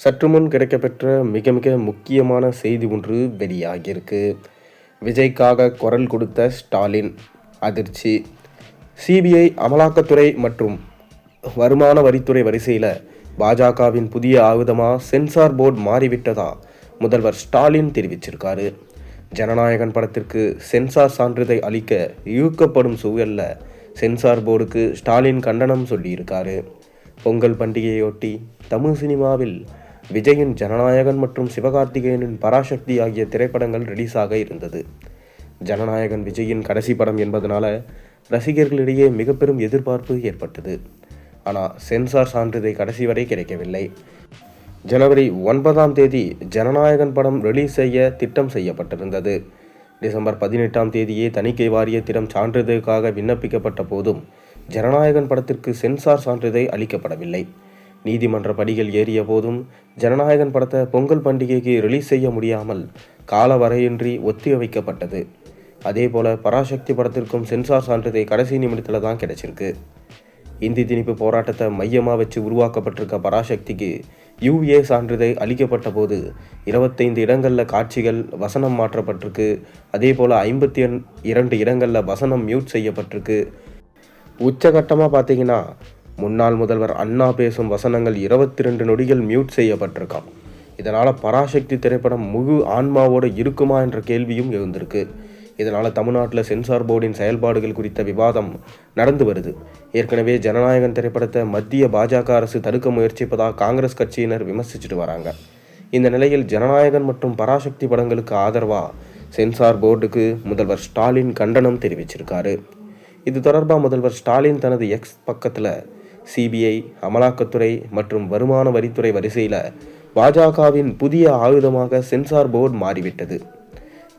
சற்று முன் கிடைக்கப்பெற்ற மிக மிக முக்கியமான செய்தி ஒன்று வெளியாகியிருக்கு. விஜய்க்காக குரல் கொடுத்த ஸ்டாலின் அதிர்ச்சி. சிபிஐ, அமலாக்கத்துறை மற்றும் வருமான வரித்துறை வரிசையில் பாஜகவின் புதிய ஆயுதமாக சென்சார் போர்டு மாறிவிட்டதா முதல்வர் ஸ்டாலின் தெரிவிச்சிருக்காரு. ஜனநாயகன் படத்திற்கு சென்சார் சான்றிதழ் அளிக்க இழுக்கப்படும் சூழல்ல சென்சார் போர்டுக்கு ஸ்டாலின் கண்டனம் சொல்லியிருக்காரு. பொங்கல் பண்டிகையொட்டி தமிழ் சினிமாவில் விஜயின் ஜனநாயகன் மற்றும் சிவகார்த்திகேயனின் பராசக்தி ஆகிய திரைப்படங்கள் ரிலீஸ் ஆக இருந்தது. ஜனநாயகன் விஜயின் கடைசி படம் என்பதனால ரசிகர்களிடையே மிக பெரும் எதிர்பார்ப்பு ஏற்பட்டது. ஆனால் சென்சார் சான்றிதழ் கடைசி வரை கிடைக்கவில்லை. ஜனவரி 9 ஜனநாயகன் படம் ரிலீஸ் செய்ய திட்டம் செய்யப்பட்டிருந்தது. டிசம்பர் 18 தணிக்கை வாரியத்திடம் சான்றிதழுக்காக விண்ணப்பிக்கப்பட்ட போதும் ஜனநாயகன் படத்திற்கு சென்சார் சான்றிதழ் அளிக்கப்படவில்லை. நீதிமன்ற படிகள் ஏறிய போதும் ஜனநாயகன் படத்தை பொங்கல் பண்டிகைக்கு ரிலீஸ் செய்ய முடியாமல் காலவரையின்றி ஒத்திவைக்கப்பட்டது. அதே போல பராசக்தி படத்திற்கும் சென்சார் சான்றிதழ் கடைசி நிமிடத்தில் தான் கிடைச்சிருக்கு. இந்தி திணிப்பு போராட்டத்தை மையமாக வச்சு உருவாக்கப்பட்டிருக்க பராசக்திக்கு UA சான்றிதழ் அளிக்கப்பட்ட போது 25 இடங்களில் காட்சிகள் வசனம் மாற்றப்பட்டிருக்கு. அதே போல் 52 இடங்களில் வசனம் மியூட் செய்யப்பட்டிருக்கு. உச்சகட்டமாக பார்த்தீங்கன்னா முன்னாள் முதல்வர் அண்ணா பேசும் வசனங்கள் 22 நொடிகள் மியூட் செய்யப்பட்டிருக்கான். இதனால் பராசக்தி திரைப்படம் முழு ஆன்மாவோடு இருக்குமா என்ற கேள்வியும் எழுந்திருக்கு. இதனால் தமிழ்நாட்டில் சென்சார் போர்டின் செயல்பாடுகள் குறித்த விவாதம் நடந்து வருது. ஏற்கனவே ஜனநாயகன் திரைப்படத்தை மத்திய பாஜக அரசு தடுக்க முயற்சிப்பதாக காங்கிரஸ் கட்சியினர் விமர்சிச்சுட்டு வராங்க. இந்த நிலையில் ஜனநாயகன் மற்றும் பராசக்தி படங்களுக்கு ஆதரவாக சென்சார் போர்டுக்கு முதல்வர் ஸ்டாலின் கண்டனம் தெரிவிச்சிருக்காரு. இது தொடர்பாக முதல்வர் ஸ்டாலின் தனது எக்ஸ் பக்கத்தில் சிபிஐ, அமலாக்கத்துறை மற்றும் வருமான வரித்துறை வரிசையில் பாஜகவின் புதிய ஆயுதமாக சென்சார் போர்டு மாறிவிட்டது,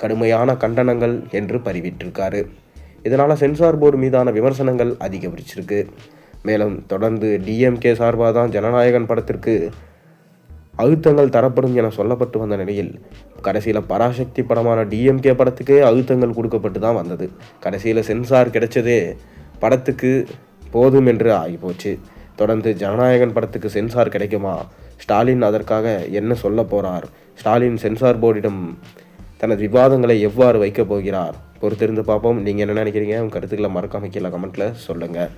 கடுமையான கண்டனங்கள் என்று பதிவிட்டிருக்காரு. இதனால் சென்சார் போர்டு மீதான விமர்சனங்கள் அதிகரிச்சிருக்கு. மேலும் தொடர்ந்து டிஎம்கே சார்பாக தான் ஜனநாயகன் படத்திற்கு அழுத்தங்கள் தரப்படும் என சொல்லப்பட்டு வந்த நிலையில் கடைசியில் பராசக்தி படமான டிஎம்கே படத்துக்கே அழுத்தங்கள் கொடுக்கப்பட்டு தான் வந்தது. கடைசியில் சென்சார் கிடைச்சதே படத்துக்கு போதும் என்று ஆகிப்போச்சு. தொடர்ந்து ஜனநாயகன் படத்துக்கு சென்சார் கிடைக்குமா? ஸ்டாலின் அதற்காக என்ன சொல்ல போகிறார்? ஸ்டாலின் சென்சார் போர்டிடம் தனது விவாதங்களை எவ்வாறு வைக்கப் போகிறார்? பொறுத்திருந்து பார்ப்போம். நீங்கள் என்ன நினைக்கிறீங்க? உங்கள் கருத்துக்களை மறக்காம கீழே கமெண்ட்டில் சொல்லுங்கள்.